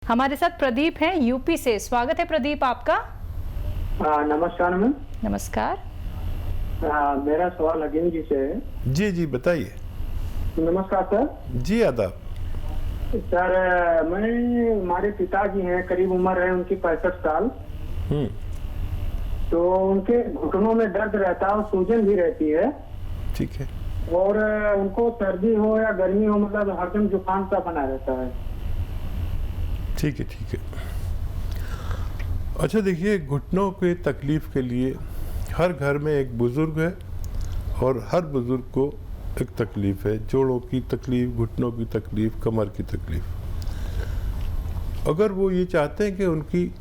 हमारे साथ प्रदीप हैं यूपी से। स्वागत है प्रदीप आपका। नमस्कार मैम। नमस्कार। मेरा सवाल अजीम जी से है। जी जी बताइए। नमस्कार सर। जी आदाब। सर हमारे पिताजी हैं, करीब उम्र है उनकी 65 साल। तो उनके घुटनों में दर्द रहता है और सूजन भी रहती है। ठीक है। और उनको सर्दी हो या गर्मी हो, मतलब हरदम जुकाम सा बना रहता है। ठीक है ठीक है। अच्छा देखिए, घुटनों के तकलीफ के लिए हर घर में एक बुज़ुर्ग है और हर बुज़ुर्ग को एक तकलीफ़ है। जोड़ों की तकलीफ़, घुटनों की तकलीफ़, कमर की तकलीफ़। अगर वो ये चाहते हैं कि उनकी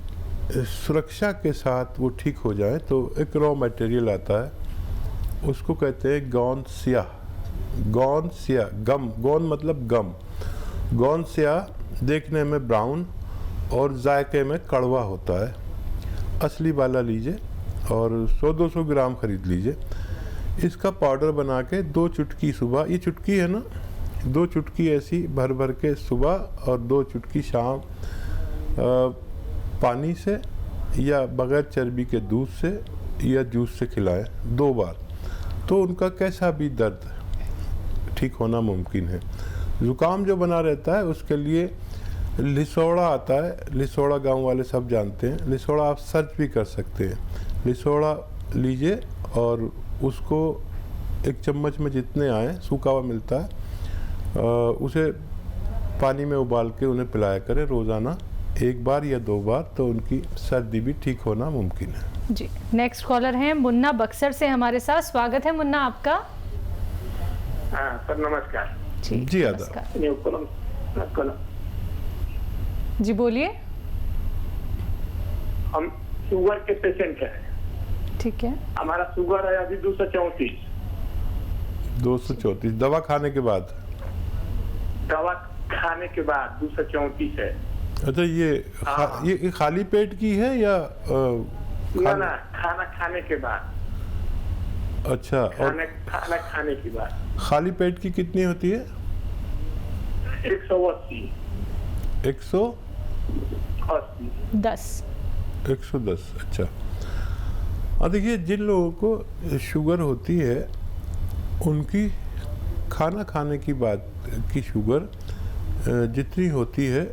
सुरक्षा के साथ वो ठीक हो जाए तो एक रॉ मटेरियल आता है, उसको कहते हैं गौन स्याह। गौन स्याह, गम, गौन मतलब गम। गौन स्याह देखने में ब्राउन और जायके में कड़वा होता है। असली वाला लीजिए और 100-200 ग्राम खरीद लीजिए। इसका पाउडर बना के 2 चुटकी सुबह, ये चुटकी है ना, 2 चुटकी ऐसी भर भर के सुबह और 2 चुटकी शाम पानी से या बगैर चर्बी के दूध से या जूस से खिलाएं 2 बार, तो उनका कैसा भी दर्द ठीक होना मुमकिन है। ज़ुकाम जो बना रहता है उसके लिए लिसोड़ा आता है। लिसोड़ा गांव वाले सब जानते हैं। लिसोड़ा आप सर्च भी कर सकते हैं। लिसोड़ा लीजिए और उसको 1 चम्मच में जितने आए, सूखा हुआ मिलता है, उसे पानी में उबाल के उन्हें पिलाया करें रोज़ाना 1 बार या 2 बार, तो उनकी सर्दी भी ठीक होना मुमकिन है। जी। नेक्स्ट कॉलर हैं मुन्ना बक्सर से हमारे साथ। स्वागत है मुन्ना आपका। सर नमस्कार। जी आदाब। जी बोलिए। हम शुगर के पेशेंट हैं। ठीक है। हमारा शुगर है अभी 234। 234 दवा खाने के बाद? दवा खाने के बाद 234 है। अच्छा, ये खाली पेट की है या ना खाना खाने के बाद? अच्छा। खाना खाने के बाद खाली पेट की कितनी होती है? 180। 110। अच्छा। और देखिए, जिन लोगों को शुगर होती है उनकी खाना खाने की बाद की शुगर जितनी होती है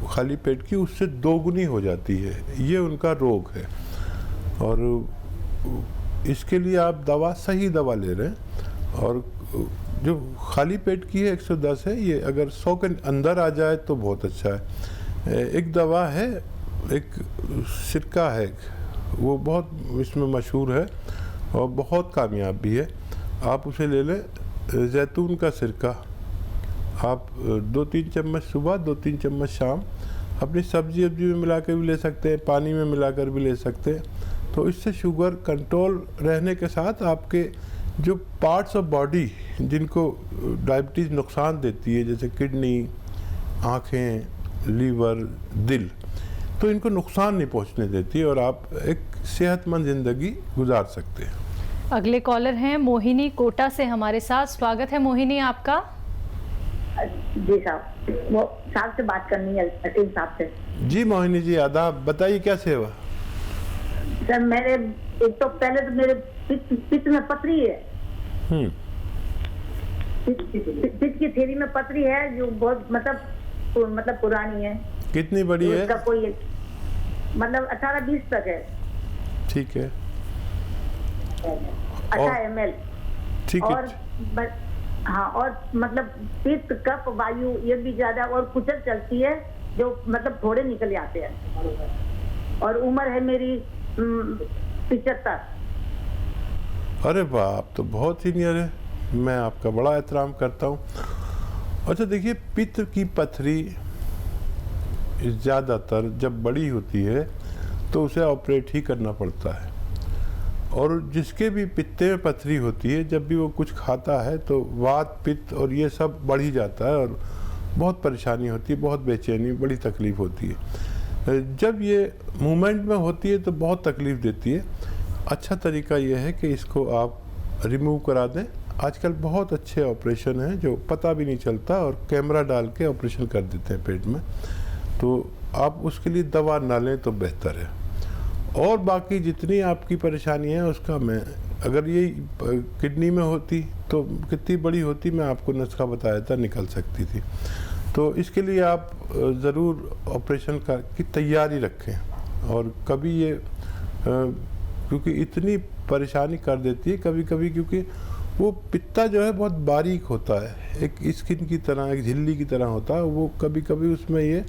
खाली पेट की, उससे 2 गुनी हो जाती है। ये उनका रोग है और इसके लिए आप सही दवा ले रहे हैं। और जो खाली पेट की है 110 है, ये अगर 100 के अंदर आ जाए तो बहुत अच्छा है। एक दवा है, एक सिरका है, वो बहुत इसमें मशहूर है और बहुत कामयाब भी है। आप उसे ले लें, जैतून का सिरका। आप 2-3 चम्मच सुबह, 2-3 चम्मच शाम अपनी सब्जी में मिला कर भी ले सकते हैं, पानी में मिलाकर भी ले सकते हैं। तो इससे शुगर कंट्रोल रहने के साथ आपके जो पार्ट्स ऑफ बॉडी जिनको डायबिटीज़ नुकसान देती है, जैसे किडनी, आँखें, लीवर, दिल, तो इनको नुकसान नहीं पहुंचने देती और आप एक सेहतमंद ज़िंदगी गुजार सकते हैं। अगले कॉलर हैं मोहिनी कोटा से हमारे साथ। स्वागत है मोहिनी आपका। जी साहब, वो साहब से बात करनी है, अतीम साहब से। जी मोहिनी जी आदाब, बताइए क्या सेवा? सर मेरे एक तो पहले तो मेरे पित्त में पथरी है। पित्त की थैली में पथरी है जो बहुत मतलब पुरानी है। कितनी बड़ी तो है? इसका कोई मतलब 18-20 तक है। ठीक है। 18 ml। ठीक है। और हाँ, और मतलब पित्त, कफ, वायु ये भी ज्यादा और कुचल चलती है, जो मतलब थोड़े निकल जाते हैं। और उम्र है मेरी 75। अरे वाह, आप तो बहुत सीनियर है। मैं आपका बड़ा एहतराम करता हूँ। अच्छा देखिए, पित्त की पथरी ज़्यादातर जब बड़ी होती है तो उसे ऑपरेट ही करना पड़ता है। और जिसके भी पित्ते में पथरी होती है, जब भी वो कुछ खाता है तो वात, पित्त और ये सब बढ़ ही जाता है और बहुत परेशानी होती है, बहुत बेचैनी, बड़ी तकलीफ़ होती है। जब ये मूवमेंट में होती है तो बहुत तकलीफ़ देती है। अच्छा तरीका ये है कि इसको आप रिमूव करा दें। आजकल बहुत अच्छे ऑपरेशन हैं जो पता भी नहीं चलता और कैमरा डाल के ऑपरेशन कर देते हैं पेट में। तो आप उसके लिए दवा ना लें तो बेहतर है। और बाकी जितनी आपकी परेशानी है उसका मैं, अगर ये किडनी में होती तो कितनी बड़ी होती, मैं आपको नुस्खा बताया था, निकल सकती थी। तो इसके लिए आप ज़रूर ऑपरेशन की तैयारी रखें। और कभी ये क्योंकि इतनी परेशानी कर देती है कभी कभी, क्योंकि वो पित्ता जो है बहुत बारीक होता है, एक स्किन की तरह, एक झिल्ली की तरह होता है, वो कभी कभी उसमें ये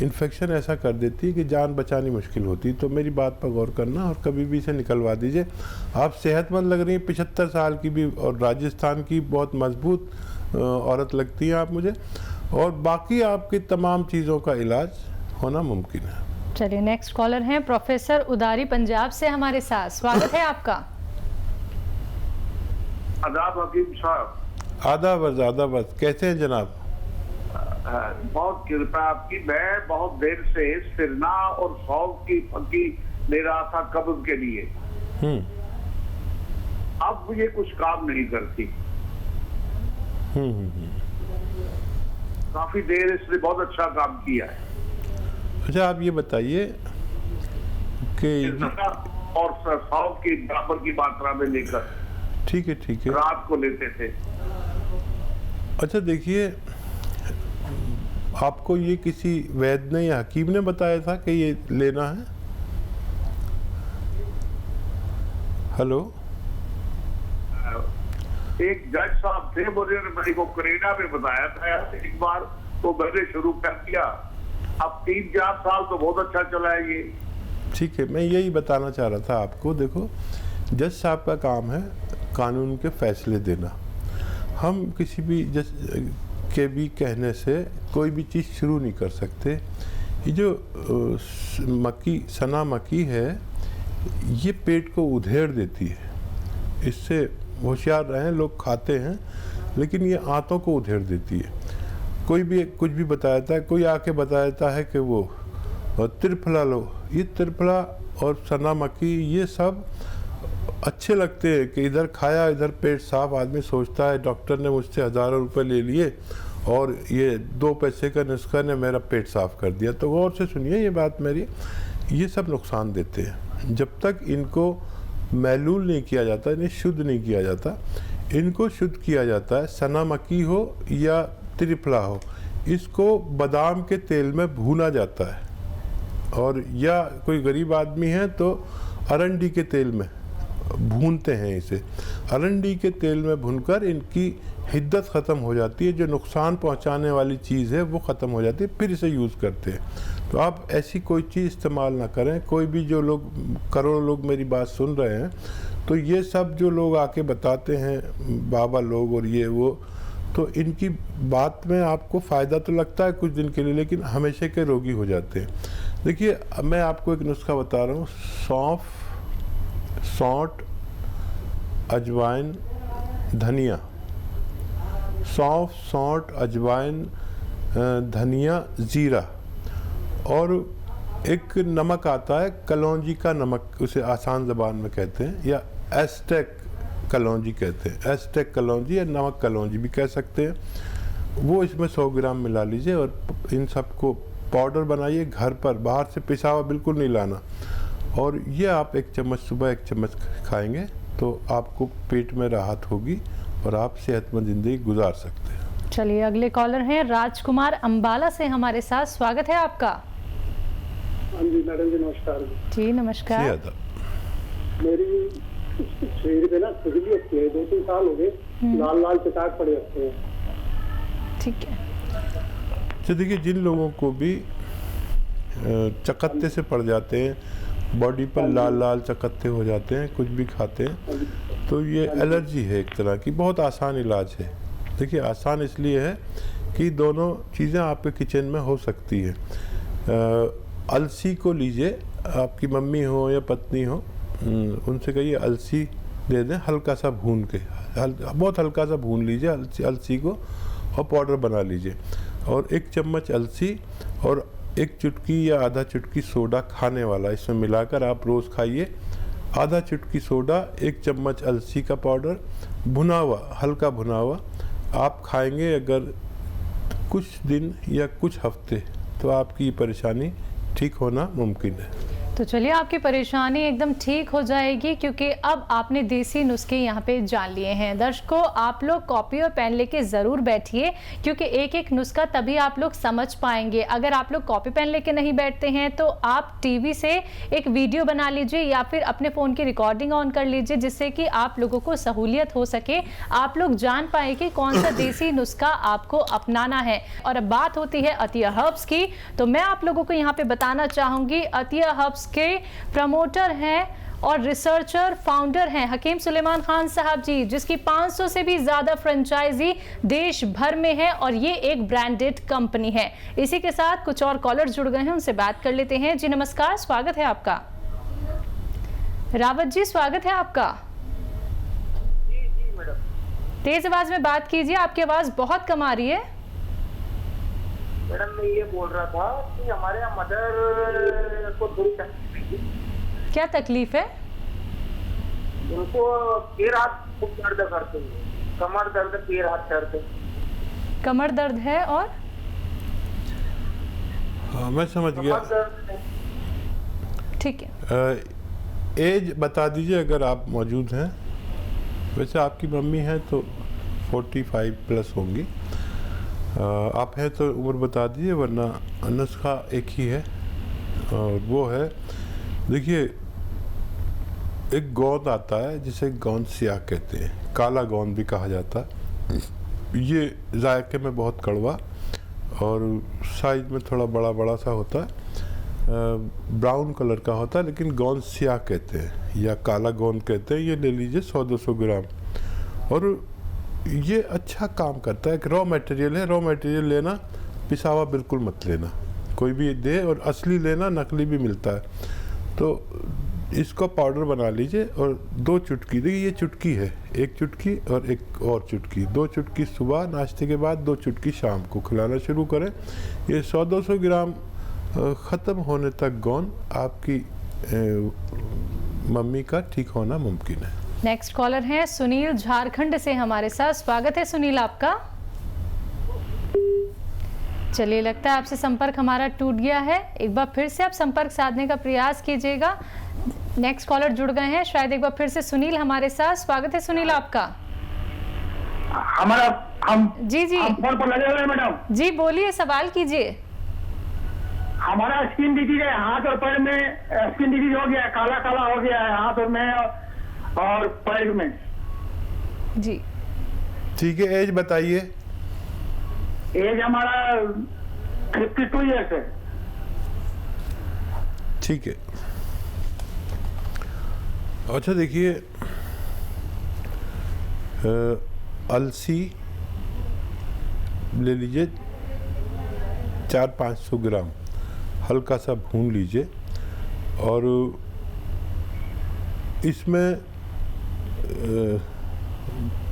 इन्फेक्शन ऐसा कर देती है कि जान बचानी मुश्किल होती है। तो मेरी बात पर गौर करना और कभी भी इसे निकलवा दीजिए। आप सेहतमंद लग रही हैं, 75 साल की भी, और राजस्थान की बहुत मजबूत औरत लगती हैं आप मुझे, और बाकी आपकी तमाम चीज़ों का इलाज होना मुमकिन है। चलिए, नेक्स्ट कॉलर हैं प्रोफेसर उदारी पंजाब से हमारे साथ, स्वागत है आपका। आदाब हकीम साहब। आदाब, कैसे हैं जनाब? बहुत कृपा आपकी। मैं बहुत देर से सिरना और सौंफ की फकी ले रहा था कब्ज के लिए। अब ये कुछ काम नहीं करती। काफी देर इसने बहुत अच्छा काम किया है। अच्छा, आप ये बताइए कि और सौंफ की बराबर की मात्रा में लेकर, ठीक है, रात को लेते थे। अच्छा देखिए, आपको ये किसी वैद्य ने या हकीम ने बताया था कि ये लेना है? हेलो, एक जज साहब थे, मुझे मेरे को कनाडा में बताया था एक बार, तो मैंने शुरू कर दिया। अब 3-4 साल तो बहुत अच्छा चला है ये। ठीक है, मैं यही बताना चाह रहा था आपको। देखो, जज साहब का काम है कानून के फैसले देना। हम किसी भी जज के भी कहने से कोई भी चीज़ शुरू नहीं कर सकते। ये जो सना मक्की है, ये पेट को उधेड़ देती है। इससे होशियार रहें, लोग खाते हैं लेकिन ये आंतों को उधेड़ देती है। कोई भी कुछ भी बताता है, कोई आके बताता है कि वो त्रिफला लो। ये त्रिफला और सना मक्की ये सब अच्छे लगते हैं कि इधर खाया इधर पेट साफ, आदमी सोचता है डॉक्टर ने मुझसे हज़ारों रुपए ले लिए और ये 2 पैसे का नुस्खा ने मेरा पेट साफ कर दिया। तो गौर से सुनिए ये बात मेरी, ये सब नुकसान देते हैं। जब तक इनको मैलूल नहीं किया जाता, इन्हें शुद्ध नहीं किया जाता, इनको शुद्ध किया जाता है। सना मक्की हो या त्रिफला हो, इसको बादाम के तेल में भूना जाता है, और या कोई गरीब आदमी है तो अरंडी के तेल में भूनते हैं इसे। अरंडी के तेल में भूनकर इनकी हिद्दत ख़त्म हो जाती है, जो नुकसान पहुंचाने वाली चीज़ है वो ख़त्म हो जाती है, फिर इसे यूज़ करते हैं। तो आप ऐसी कोई चीज़ इस्तेमाल ना करें। कोई भी जो लोग, करोड़ों लोग मेरी बात सुन रहे हैं, तो ये सब जो लोग आके बताते हैं बाबा लोग और ये वो, तो इनकी बात में आपको फ़ायदा तो लगता है कुछ दिन के लिए, लेकिन हमेशा के रोगी हो जाते हैं। देखिए, मैं आपको एक नुस्खा बता रहा हूँ। सौंफ, सौंठ, अजवाइन, धनिया। सौंफ, सौंठ, अजवाइन, धनिया, ज़ीरा, और एक नमक आता है कलौंजी का नमक, उसे आसान ज़बान में कहते हैं, या एस्टेक कलौंजी कहते हैं। एस्टेक कलौंजी या नमक कलौंजी भी कह सकते हैं। वो इसमें 100 ग्राम मिला लीजिए और इन सबको पाउडर बनाइए घर पर, बाहर से पिसा हुआ बिल्कुल नहीं लाना। और ये आप 1 चम्मच सुबह 1 चम्मच खाएंगे तो आपको पेट में राहत होगी और आप सेहतमंद ज़िंदगी गुजार सकते हैं। चलिए, अगले कॉलर हैं राजकुमार अंबाला से हमारे साथ, स्वागत है आपका। हाँ जी मैडम जी, नमस्कार जी। नमस्कार। मेरी शरीर पे ना खुजली होती है, 2-3 साल हो गए, लाल लाल चटाक पड़े रहते हैं। ठीक है। तो देखिए, जिन लोगों को भी चकत्ते से पड़ जाते हैं, बॉडी पर लाल लाल चकत्ते हो जाते हैं, कुछ भी खाते हैं, तो ये एलर्जी है एक तरह की। बहुत आसान इलाज है। देखिए, आसान इसलिए है कि दोनों चीज़ें आपके किचन में हो सकती है। अलसी को लीजिए, आपकी मम्मी हो या पत्नी हो, उनसे कहिए अलसी दे दें, हल्का सा भून के, बहुत हल्का सा भून लीजिए अलसी को और पाउडर बना लीजिए। और 1 चम्मच अलसी और 1 चुटकी या आधा चुटकी सोडा खाने वाला इसमें मिलाकर आप रोज़ खाइए। आधा चुटकी सोडा, 1 चम्मच अलसी का पाउडर, भुना हुआ, हल्का भुना हुआ आप खाएंगे। अगर कुछ दिन या कुछ हफ्ते तो आपकी ये परेशानी ठीक होना मुमकिन है। तो चलिए आपकी परेशानी एकदम ठीक हो जाएगी, क्योंकि अब आपने देसी नुस्खे यहाँ पे जान लिए हैं। दर्शकों, आप लोग कॉपी और पेन लेके ज़रूर बैठिए, क्योंकि एक एक नुस्खा तभी आप लोग समझ पाएंगे। अगर आप लोग कॉपी पेन लेके नहीं बैठते हैं तो आप टीवी से एक वीडियो बना लीजिए या फिर अपने फ़ोन की रिकॉर्डिंग ऑन कर लीजिए, जिससे कि आप लोगों को सहूलियत हो सके, आप लोग जान पाए कि कौन सा देसी नुस्खा आपको अपनाना है। और अब बात होती है अतिया हर्ब्स की, तो मैं आप लोगों को यहाँ पे बताना चाहूँगी, अतिया हर्ब्स के प्रमोटर हैं और रिसर्चर फाउंडर हैं हकीम सुलेमान खान साहब जी, जिसकी 500 से भी ज्यादा फ्रेंचाइजी देश भर में है और ये एक ब्रांडेड कंपनी है। इसी के साथ कुछ और कॉलर्स जुड़ गए हैं, उनसे बात कर लेते हैं। जी नमस्कार, स्वागत है आपका। रावत जी, स्वागत है आपका। जी मैडम। तेज आवाज में बात कीजिए, आपकी आवाज बहुत कम आ रही है। मैडम मैं ये बोल रहा था कि हमारे यहाँ मदर को थोड़ी तकलीफ है। क्या तकलीफ है? उनको पैर हाथ खूब दर्द करते हैं, कमर दर्द, पैर हाथ दर्द। कमर दर्द है और हाँ, मैं समझ गया। कमर दर्द है। ठीक है। एज बता दीजिए अगर आप मौजूद हैं। वैसे आपकी मम्मी हैं तो 45 प्लस होंगी। आप हैं तो उम्र बता दीजिए, वरना नुस्खा एक ही है और वो है, देखिए एक गोंद आता है जिसे गोंद सियाह कहते हैं, काला गोंद भी कहा जाता है। ये जायके में बहुत कड़वा और साइज में थोड़ा बड़ा बड़ा सा होता है, ब्राउन कलर का होता है, लेकिन गोंद सियाह कहते हैं या काला गोंद कहते हैं। ये ले लीजिए 100-200 ग्राम। और ये अच्छा काम करता है। एक रॉ मटेरियल है, रॉ मटेरियल लेना, पिसावा बिल्कुल मत लेना, कोई भी दे, और असली लेना, नकली भी मिलता है। तो इसको पाउडर बना लीजिए और 2 चुटकी, देखिए ये चुटकी है, 1 चुटकी और एक और चुटकी, 2 चुटकी सुबह नाश्ते के बाद, 2 चुटकी शाम को खिलाना शुरू करें। ये 100-200 ग्राम ख़त्म होने तक गोंद आपकी मम्मी का ठीक होना मुमकिन है। नेक्स्ट कॉलर हैं सुनील, झारखंड से हमारे साथ। स्वागत है सुनील आपका। चलिए, लगता है आपसे संपर्क हमारा टूट गया है। एक बार फिर से आप संपर्क साधने का प्रयास कीजिएगा। नेक्स्ट कॉलर जुड़ गए हैं, शायद एक बार फिर से सुनील हमारे साथ। स्वागत है सुनील आपका। हमारा हम जी जी फोन पर लगे हुए हैं मैडम। जी बोलिए, सवाल कीजिए। हमारा स्किन डिजीज है, हाथ और पैर में स्किन डिजीज हो गया है, काला काला हो गया है हाथ और में और पैर में। जी ठीक है, एज बताइए। एज हमारा 52 ईयर्स है। ठीक है। अच्छा देखिए, अलसी ले लीजिए 400-500 ग्राम, हल्का सा भून लीजिए और इसमें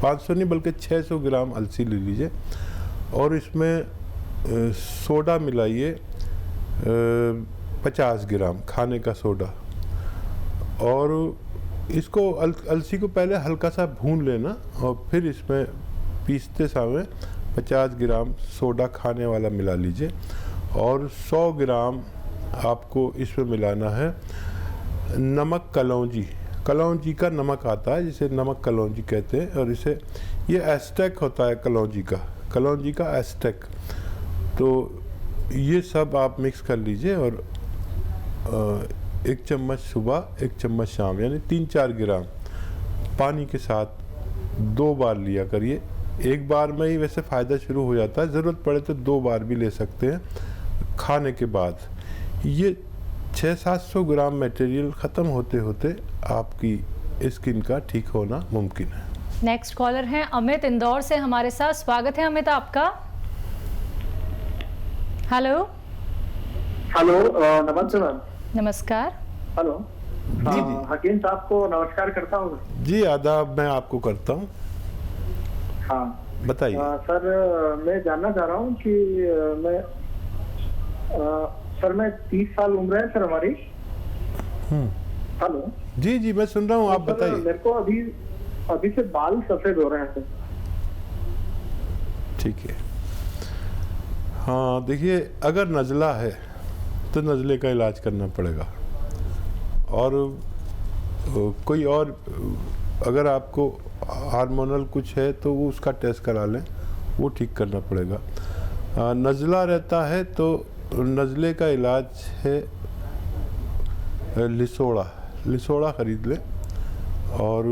500 नहीं बल्कि 600 ग्राम अलसी ले लीजिए और इसमें सोडा मिलाइए 50 ग्राम खाने का सोडा, और इसको अलसी को पहले हल्का सा भून लेना और फिर इसमें पीसते समय 50 ग्राम सोडा खाने वाला मिला लीजिए और 100 ग्राम आपको इसमें मिलाना है नमक कलौंजी। कलौंजी का नमक आता है जिसे नमक कलौंजी कहते हैं, और इसे ये एस्टेक होता है कलौंजी का एस्टेक। तो ये सब आप मिक्स कर लीजिए और 1 चम्मच सुबह 1 चम्मच शाम, यानी 3-4 ग्राम पानी के साथ 2 बार लिया करिए। एक बार में ही वैसे फ़ायदा शुरू हो जाता है, ज़रूरत पड़े तो 2 बार भी ले सकते हैं खाने के बाद। ये 600-700 ग्राम मटेरियल ख़त्म होते होते आपकी स्किन का ठीक होना मुमकिन है। नेक्स्ट कॉलर हैं अमित, इंदौर से हमारे साथ। स्वागत है अमित आपका। हेलो। हेलो, नमस्ते मैम। नमस्कार। हेलो, हकीम साहब को नमस्कार करता हूँ। जी आदाब, मैं आपको करता हूँ। हाँ बताइए। सर, मैं जानना चाह रहा हूँ कि मैं 30 साल उम्र है सर हमारी। हेलो। जी जी मैं सुन रहा हूँ, आप बताइए। मेरे को अभी से बाल सफेद हो रहे हैं सर। ठीक है। हाँ देखिए, अगर नज़ला है तो नज़ले का इलाज करना पड़ेगा, और कोई और अगर आपको हार्मोनल कुछ है तो वो उसका टेस्ट करा लें, वो ठीक करना पड़ेगा। नज़ला रहता है तो नज़ले का इलाज है लिसोड़ा ख़रीद लें, और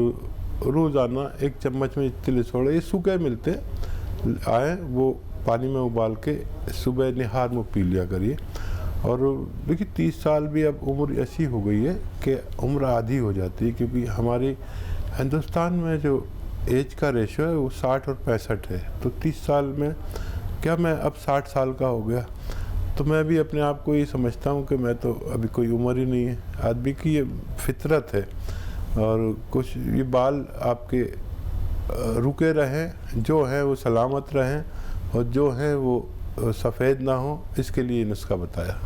रोज़ाना 1 चम्मच में इतने लिसोड़े, ये सूखे मिलते आए, वो पानी में उबाल के सुबह निहार में पी लिया करिए। और देखिए 30 साल भी अब उम्र ऐसी हो गई है कि उम्र आधी हो जाती है, क्योंकि हमारे हिंदुस्तान में जो एज का रेशो है वो 60 और 65 है। तो 30 साल में क्या मैं अब 60 साल का हो गया, तो मैं भी अपने आप को ये समझता हूँ कि मैं तो अभी कोई उम्र ही नहीं है। आदमी की ये फितरत है, और कुछ ये बाल आपके रुके रहें, जो हैं वो सलामत रहें, और जो हैं वो सफ़ेद ना हो, इसके लिए नुस्खा बताया।